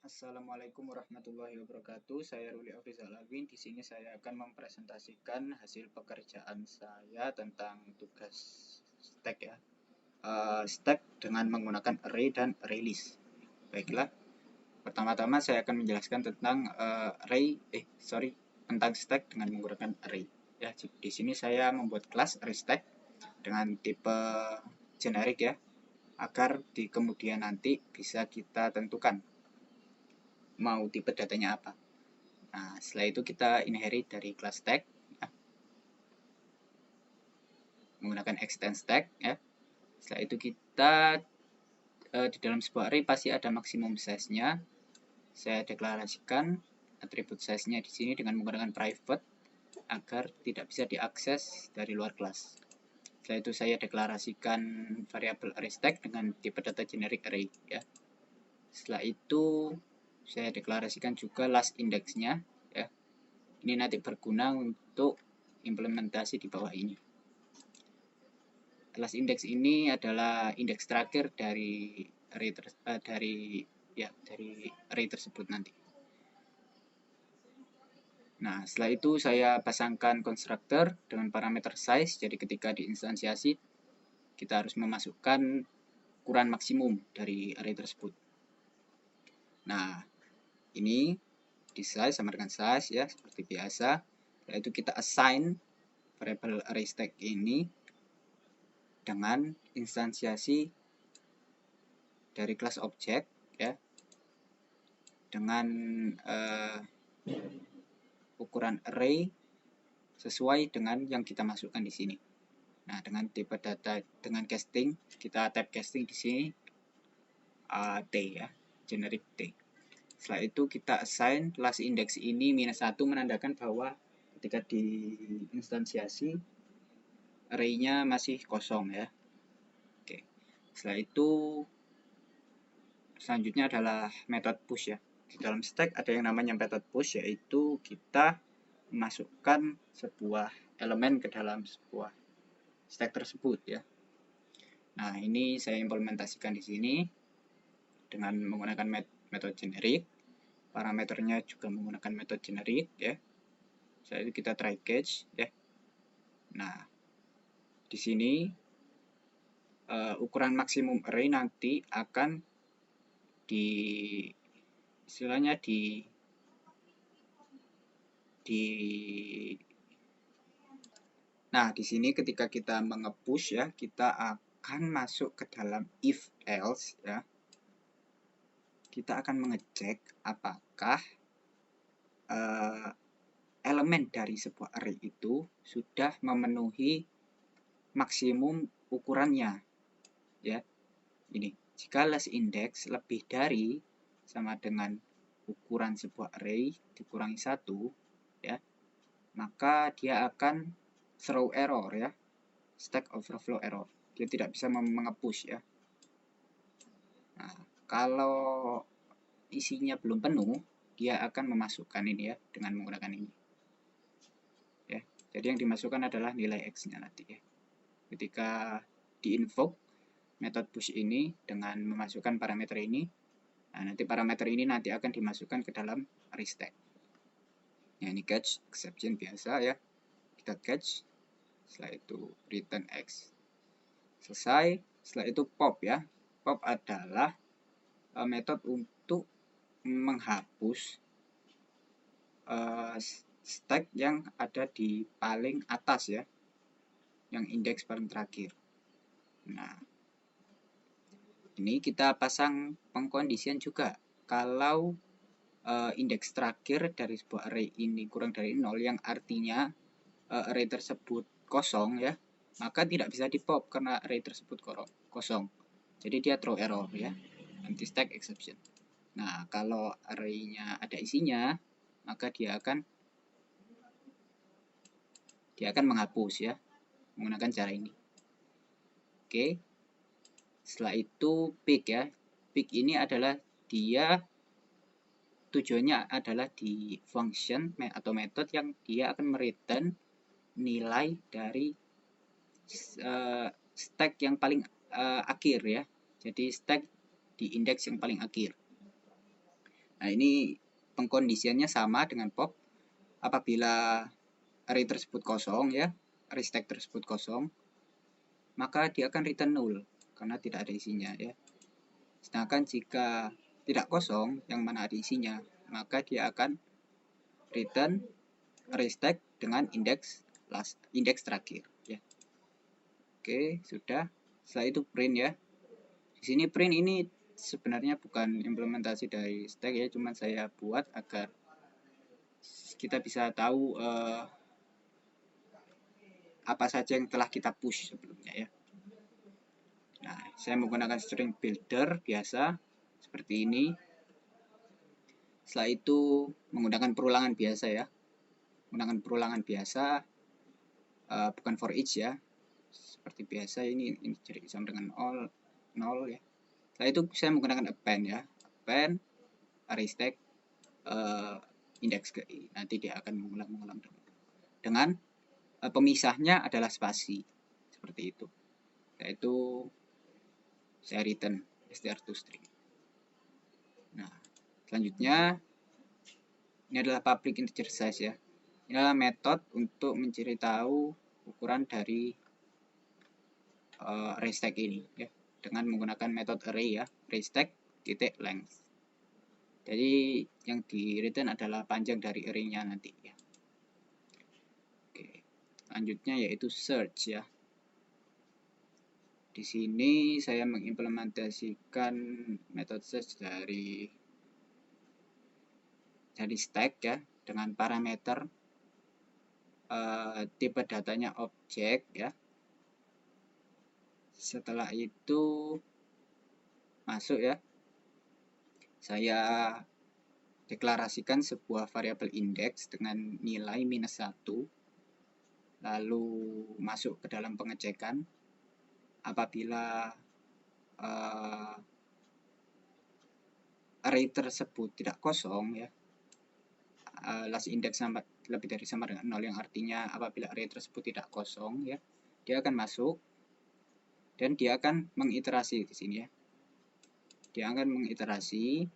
Assalamualaikum warahmatullahi wabarakatuh. Saya Ruli Afrizal Alvin. Di sini saya akan mempresentasikan hasil pekerjaan saya tentang tugas stack ya. Stack dengan menggunakan array dan array list. Baiklah. Pertama-tama saya akan menjelaskan tentang tentang stack dengan menggunakan array. Ya, di sini saya membuat kelas array stack dengan tipe generik ya, agar di kemudian nanti bisa kita tentukan mau tipe datanya apa. Nah, setelah itu kita inherit dari kelas stack ya, menggunakan extend stack ya. Setelah itu kita di dalam sebuah array pasti ada maksimum size-nya. Saya deklarasikan atribut size-nya di sini dengan menggunakan private agar tidak bisa diakses dari luar kelas. Setelah itu saya deklarasikan variabel array stack dengan tipe data generic array ya. Setelah itu saya deklarasikan juga last index-nya ya. Ini nanti berguna untuk implementasi di bawah ini. Last index ini adalah indeks terakhir dari array tersebut nanti. Nah, setelah itu saya pasangkan konstruktor dengan parameter size. Jadi ketika diinstansiasi, kita harus memasukkan ukuran maksimum dari array tersebut. Nah, ini di size sama dengan size ya, seperti biasa. Setelah itu kita assign variable array stack ini dengan instansiasi dari kelas object ya, dengan ukuran array sesuai dengan yang kita masukkan di sini. Nah, dengan tipe data dengan casting, kita type casting di sini T ya, generic T. Setelah itu kita assign last index ini -1 menandakan bahwa ketika diinstansiasi array-nya masih kosong ya. Oke. Setelah itu selanjutnya adalah method push ya. Di dalam stack ada yang namanya method push, yaitu kita memasukkan sebuah elemen ke dalam sebuah stack tersebut ya. Nah, ini saya implementasikan di sini dengan menggunakan metode generik. Parameternya juga menggunakan metode generik ya. Setelah itu kita try catch ya. Nah, di sini ukuran maksimum array nanti akan Nah, di sini ketika kita mengepush ya, kita akan masuk ke dalam if else ya. Kita akan mengecek apakah elemen dari sebuah array itu sudah memenuhi maksimum ukurannya ya. Ini, jika last index lebih dari sama dengan ukuran sebuah array dikurangi 1 ya, maka dia akan throw error ya, stack overflow error. Dia tidak bisa mengepush ya. Nah, kalau isinya belum penuh, dia akan memasukkan ini ya dengan menggunakan ini. Ya, jadi yang dimasukkan adalah nilai x-nya nanti ya. Ketika di-invoke method push ini dengan memasukkan parameter ini, nah nanti parameter ini nanti akan dimasukkan ke dalam array stack. Ya, ini catch exception biasa ya. Kita catch, setelah itu return x. Selesai, setelah itu pop ya. Pop adalah metode untuk menghapus stack yang ada di paling atas ya, yang indeks paling terakhir. Nah, ini kita pasang pengkondisian juga. Kalau indeks terakhir dari sebuah array ini kurang dari 0, yang artinya array tersebut kosong ya, maka tidak bisa di pop karena array tersebut kosong. Jadi dia throw error ya, anti stack exception. Nah, kalau array-nya ada isinya, maka dia akan menghapus ya, menggunakan cara ini. Oke. Setelah itu pick ya. Pick ini adalah dia tujuannya adalah di function atau method yang dia akan mereturn nilai dari stack yang paling akhir ya. Jadi stack di indeks yang paling akhir. Nah, ini pengkondisiannya sama dengan pop. Apabila array tersebut kosong ya, array stack tersebut kosong, maka dia akan return null karena tidak ada isinya ya. Sedangkan jika tidak kosong, yang mana ada isinya, maka dia akan return array stack dengan indeks terakhir ya. Oke, sudah. Setelah itu print ya. Di sini print ini sebenarnya bukan implementasi dari stack ya, cuman saya buat agar kita bisa tahu apa saja yang telah kita push sebelumnya ya. Nah, saya menggunakan string builder biasa seperti ini. Setelah itu menggunakan perulangan biasa ya. Menggunakan perulangan biasa, bukan for each ya. Seperti biasa ini jadi sama dengan 0 ya. Setelah itu saya menggunakan append ya. Append array stack indeks ke i. Nanti dia akan mengulang-ulang dengan pemisahnya adalah spasi seperti itu. Yaitu saya return str2string. Nah, selanjutnya ini adalah public integer size ya. Ini adalah metode untuk mencari tahu ukuran dari array stack ini ya, dengan menggunakan metode array ya, array stack titik length. Jadi yang di return adalah panjang dari array-nya nanti ya. Oke, selanjutnya yaitu search ya. Di sini saya mengimplementasikan metode search dari stack ya, dengan parameter tipe datanya objek ya. Setelah itu masuk ya, saya deklarasikan sebuah variabel indeks dengan nilai -1, lalu masuk ke dalam pengecekan. Apabila array tersebut tidak kosong ya, last index lebih dari sama dengan 0, yang artinya apabila array tersebut tidak kosong ya, dia akan masuk dan dia akan mengiterasi di sini ya. Dia akan mengiterasi,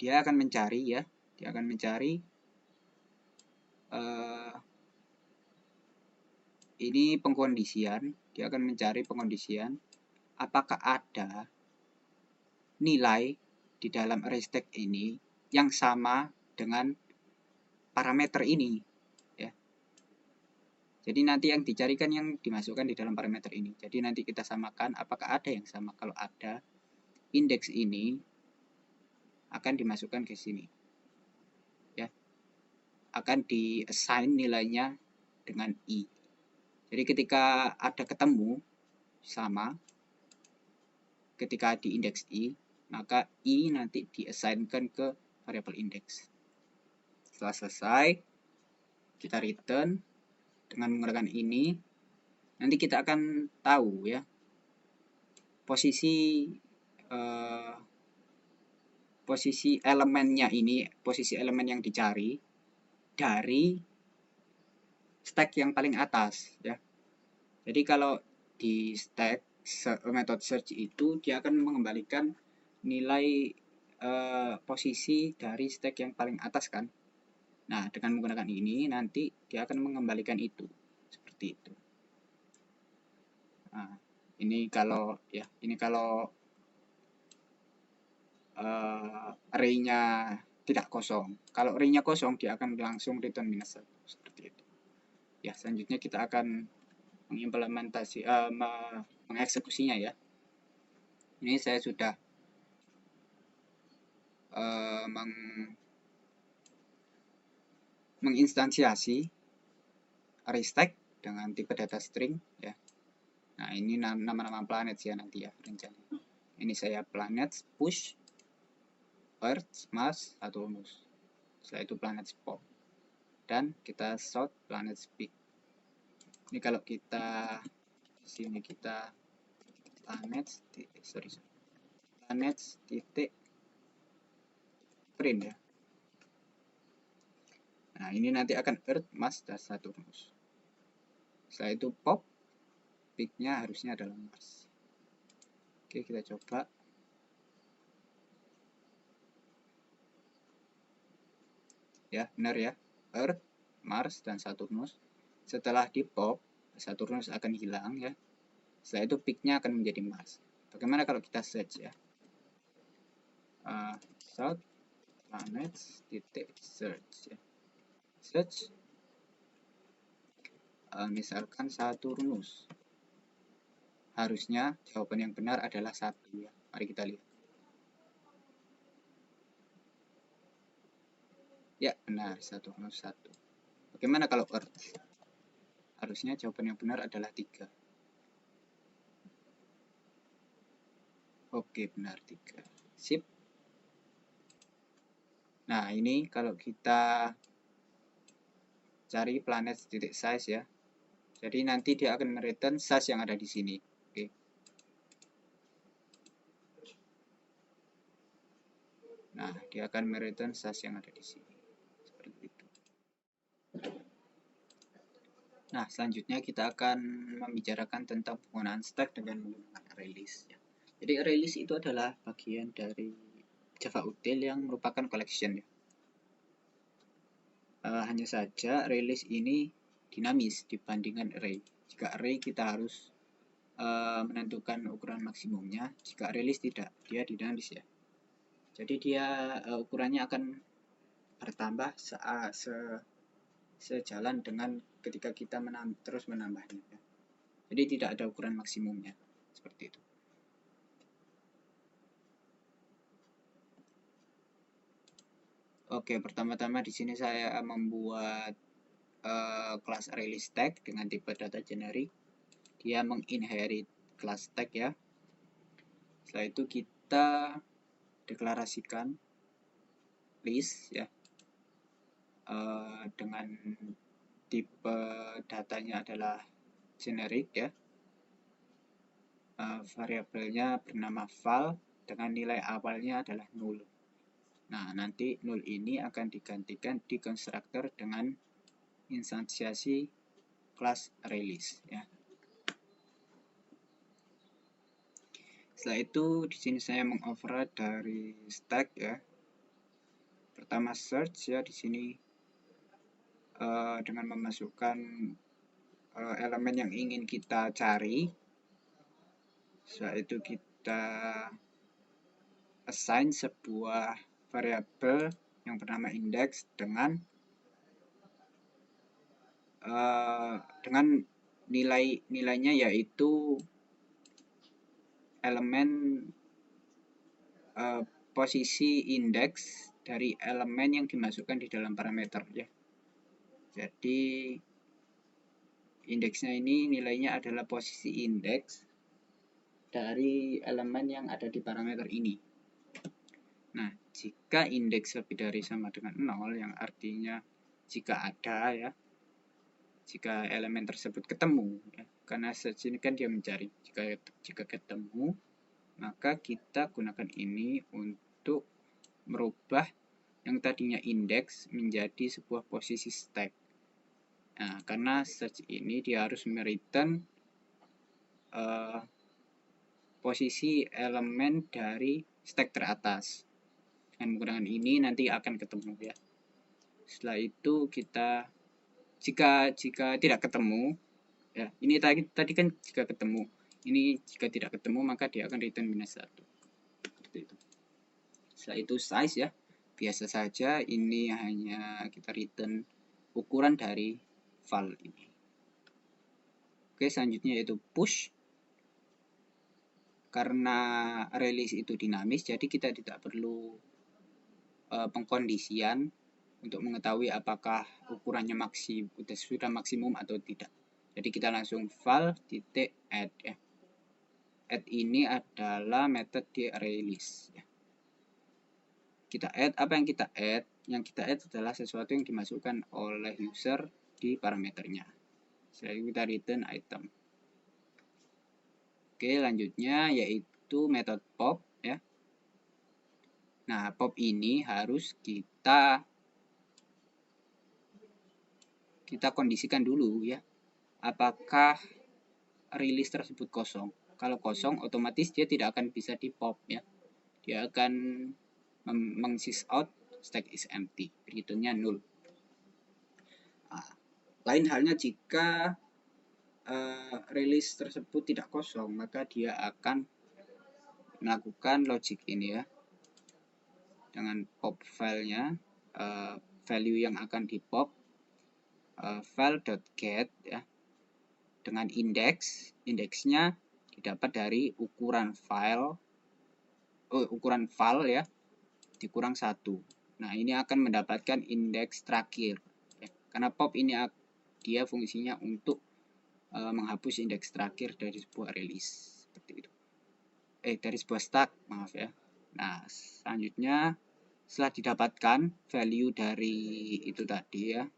dia akan mencari ya, dia akan mencari ini pengkondisian, dia akan mencari pengkondisian apakah ada nilai di dalam array stack ini yang sama dengan parameter ini ya. Jadi nanti yang dicarikan yang dimasukkan di dalam parameter ini. Jadi nanti kita samakan apakah ada yang sama. Kalau ada, indeks ini akan dimasukkan ke sini ya, akan di-assign nilainya dengan i. Jadi ketika ada ketemu sama, ketika di indeks i, maka i nanti di-assign-kan ke variabel indeks. Setelah selesai, kita return dengan menggunakan ini. Nanti kita akan tahu ya posisi elemennya ini, posisi elemen yang dicari dari stack yang paling atas ya. Jadi kalau di stack metode search itu dia akan mengembalikan nilai posisi dari stack yang paling atas kan. Nah, dengan menggunakan ini nanti dia akan mengembalikan itu seperti itu. Nah, ini kalau array-nya tidak kosong. Kalau array-nya kosong, dia akan langsung return -1 seperti itu. Ya, selanjutnya kita akan mengeksekusinya ya. Ini saya sudah menginstansiasi array stack dengan tipe data string ya. Nah, ini nama-nama planet ya nanti ya rencana. Ini saya planet push, Earth, Mars, Saturnus. Setelah itu planet spot. Dan kita sort planet speed. Ini kalau kita di sini kita planet titik print ya. Nah, ini nanti akan Earth, Mars, dan Saturnus. Setelah itu pop, peak-nya harusnya adalah Mars. Oke, kita coba. ya, benar ya, Earth, Mars, dan Saturnus. Setelah di pop, Saturnus akan hilang ya. Setelah itu peak-nya akan menjadi Mars. Bagaimana kalau kita search ya? South planets titik search ya. Search misalkan Saturnus. Harusnya jawaban yang benar adalah 1 ya. Mari kita lihat. Ya, benar, Saturnus 1. Bagaimana kalau Earth? Harusnya jawaban yang benar adalah 3. Oke, benar 3. Sip. Nah, ini kalau kita cari planet titik size ya. Jadi nanti dia akan mereturn size yang ada di sini. Oke. Nah, dia akan mereturn size yang ada di sini. Seperti itu. Nah, selanjutnya kita akan membicarakan tentang penggunaan stack dengan menggunakan ArrayList. Ya. Jadi ArrayList itu adalah bagian dari Java Util yang merupakan collection ya. Hanya saja ArrayList ini dinamis dibandingkan array. Jika array kita harus menentukan ukuran maksimumnya, jika ArrayList tidak, dia dinamis ya. Jadi dia ukurannya akan bertambah sejalan dengan ketika kita terus menambahnya ya. Jadi tidak ada ukuran maksimumnya seperti itu. Oke, pertama-tama di sini saya membuat kelas ArrayList tag dengan tipe data generic. Dia menginherit kelas tag ya. Setelah itu kita deklarasikan list ya dengan tipe datanya adalah generic ya. Variabelnya bernama val dengan nilai awalnya adalah 0. Nah, nanti 0 ini akan digantikan di konstruktor dengan instansiasi kelas ArrayList ya. Setelah itu di sini saya mengoverride dari stack ya. Pertama search ya di sini dengan memasukkan elemen yang ingin kita cari. Setelah itu kita assign sebuah variabel yang bernama index dengan nilainya yaitu elemen posisi indeks dari elemen yang dimasukkan di dalam parameter ya. Jadi indeksnya ini nilainya adalah posisi indeks dari elemen yang ada di parameter ini. Nah, jika indeks lebih dari sama dengan 0 yang artinya jika ada ya, jika elemen tersebut ketemu ya, karena search ini kan dia mencari, jika ketemu maka kita gunakan ini untuk merubah yang tadinya indeks menjadi sebuah posisi stack. Nah, karena search ini dia harus mereturn posisi elemen dari stack teratas. Dengan menggunakan ini nanti akan ketemu ya. Setelah itu kita jika tidak ketemu ya, ini tadi kan jika ketemu, ini jika tidak ketemu maka dia akan return -1 seperti itu. Setelah itu size ya, biasa saja ini hanya kita return ukuran dari file ini. Oke, selanjutnya yaitu push. Karena ArrayList itu dinamis, jadi kita tidak perlu pengkondisian untuk mengetahui apakah ukurannya sudah maksimum atau tidak. Jadi kita langsung val titik add ya. Add ini adalah metode di ArrayList ya. Kita add, apa yang kita add? Yang kita add adalah sesuatu yang dimasukkan oleh user di parameternya. Setelah itu kita return item. Oke, lanjutnya yaitu metode pop ya. Nah, pop ini harus kita kondisikan dulu ya. Apakah release tersebut kosong? Kalau kosong, otomatis dia tidak akan bisa di pop ya. Dia akan meng-sys out stack is empty, returnnya 0. Nah, lain halnya jika release tersebut tidak kosong, maka dia akan melakukan logic ini ya, dengan pop filenya, value yang akan di pop file.get ya, dengan indeksnya didapat dari ukuran file ya dikurang 1. Nah, ini akan mendapatkan indeks terakhir ya. Karena pop ini dia fungsinya untuk menghapus indeks terakhir dari sebuah release seperti itu. Dari sebuah stack, maaf ya. Nah, selanjutnya setelah didapatkan value dari itu tadi ya,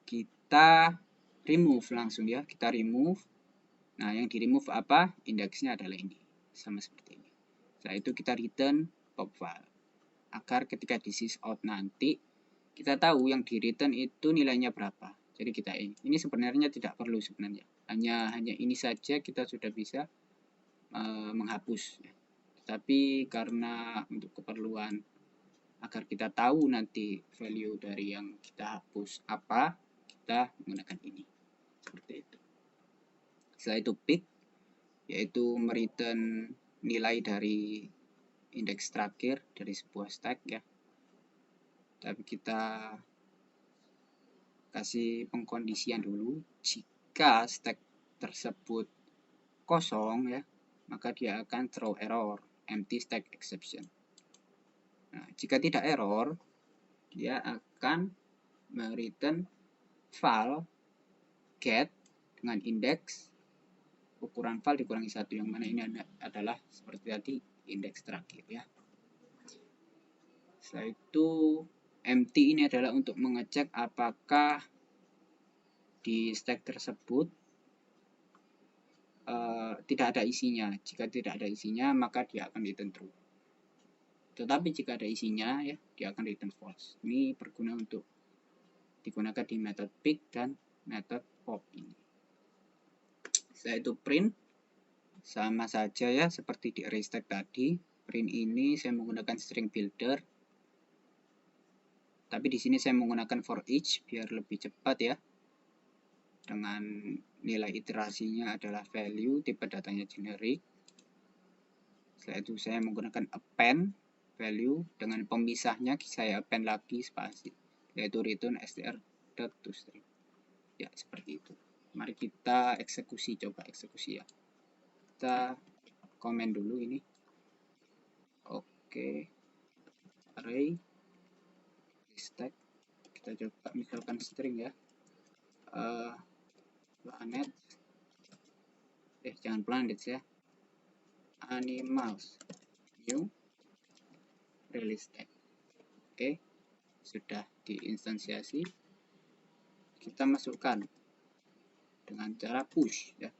kita remove langsung ya, kita remove. Nah, yang di remove apa? Indeksnya adalah ini, sama seperti ini. Setelah itu kita return pop file, agar ketika di sysout nanti kita tahu yang di return itu nilainya berapa. Jadi kita ini sebenarnya tidak perlu sebenarnya, hanya ini saja kita sudah bisa menghapus ya. Tapi karena untuk keperluan agar kita tahu nanti value dari yang kita hapus apa, kita menggunakan ini seperti itu. Setelah itu pick, yaitu mereturn nilai dari indeks terakhir dari sebuah stack ya. Tapi kita kasih pengkondisian dulu, jika stack tersebut kosong ya, maka dia akan throw error, empty stack exception. Nah, jika tidak error, dia akan mereturn file get dengan indeks ukuran file dikurangi 1, yang mana ini adalah seperti tadi indeks terakhir ya. Setelah itu empty ini adalah untuk mengecek apakah di stack tersebut tidak ada isinya. Jika tidak ada isinya, maka dia akan return true. Tetapi jika ada isinya ya, dia akan return false. Ini berguna untuk digunakan di method pick dan method pop ini. Setelah itu print, sama saja ya seperti di array stack tadi. Print ini saya menggunakan string builder, tapi di sini saya menggunakan for each biar lebih cepat ya. Dengan nilai iterasinya adalah value, tipe datanya generic. Setelah itu saya menggunakan append value, dengan pemisahnya saya append lagi spasi, yaitu return str.toString. Ya, seperti itu. Mari kita eksekusi, coba eksekusi ya. Kita komen dulu ini. Oke. Array stack. Kita coba misalkan string ya. Planet. Jangan planet ya. Animals. New. Release stack. Oke. Sudah diinstansiasi. Kita masukkan dengan cara push ya.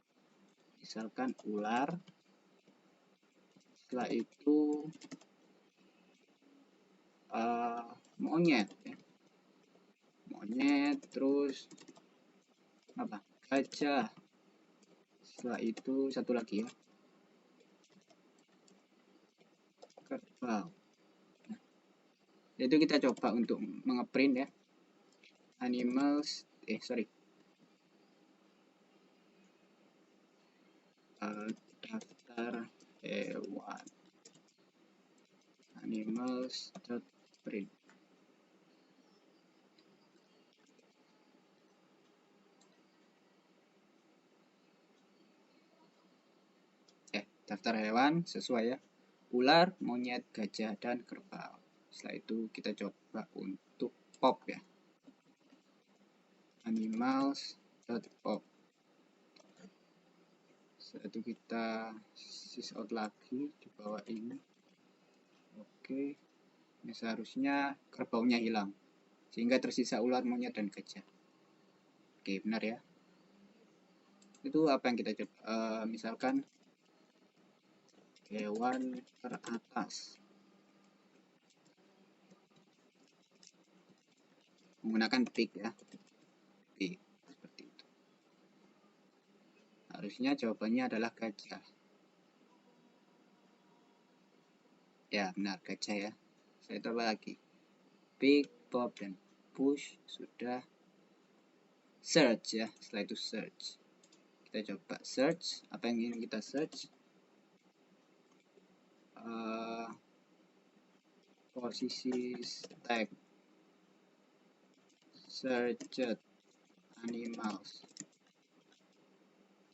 Misalkan ular. Setelah itu monyet ya. Monyet, terus apa? Gajah. Setelah itu satu lagi ya. Kerbau. Nah, itu kita coba untuk mengeprint ya. Animals, daftar hewan. Animals.print. Daftar hewan sesuai ya. Ular, monyet, gajah, dan kerbau. Setelah itu kita coba untuk pop ya. Animals.pop. Setelah itu kita sysout lagi di bawah ini. Oke. Ini seharusnya kerbaunya hilang, sehingga tersisa ular, monyet, dan gajah. Oke, benar ya. Itu apa yang kita coba? Misalkan hewan teratas. Menggunakan pick ya. Pick. Seperti itu. Harusnya jawabannya adalah gajah. Ya, benar, gajah ya. Saya coba lagi. Pick, pop, dan push. Sudah. Search ya, setelah itu search. Kita coba search. Apa yang ingin kita search? Posisi tag. Searched animals.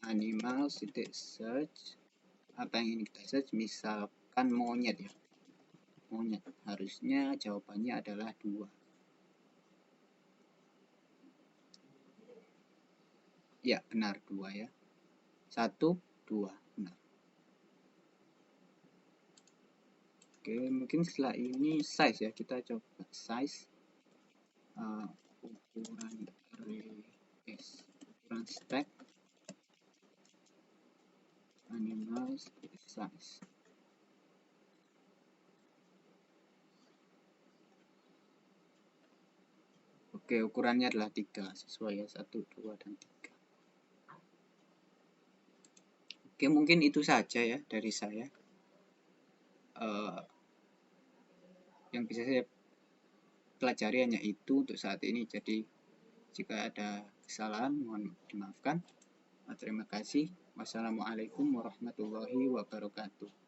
Animals, titik search. Apa yang ingin kita search? Misalkan monyet ya. Monyet. Harusnya jawabannya adalah 2. Ya, benar 2 ya. 1, 2. Benar. Oke, mungkin setelah ini size ya. Kita coba size. Ukuran ukuran stack animals size. Oke, ukurannya adalah 3 sesuai ya, 1, 2, dan 3. Oke, mungkin itu saja ya dari saya. Yang bisa saya pelajari hanya itu untuk saat ini. Jadi jika ada kesalahan mohon dimaafkan. Terima kasih. Wassalamualaikum warahmatullahi wabarakatuh.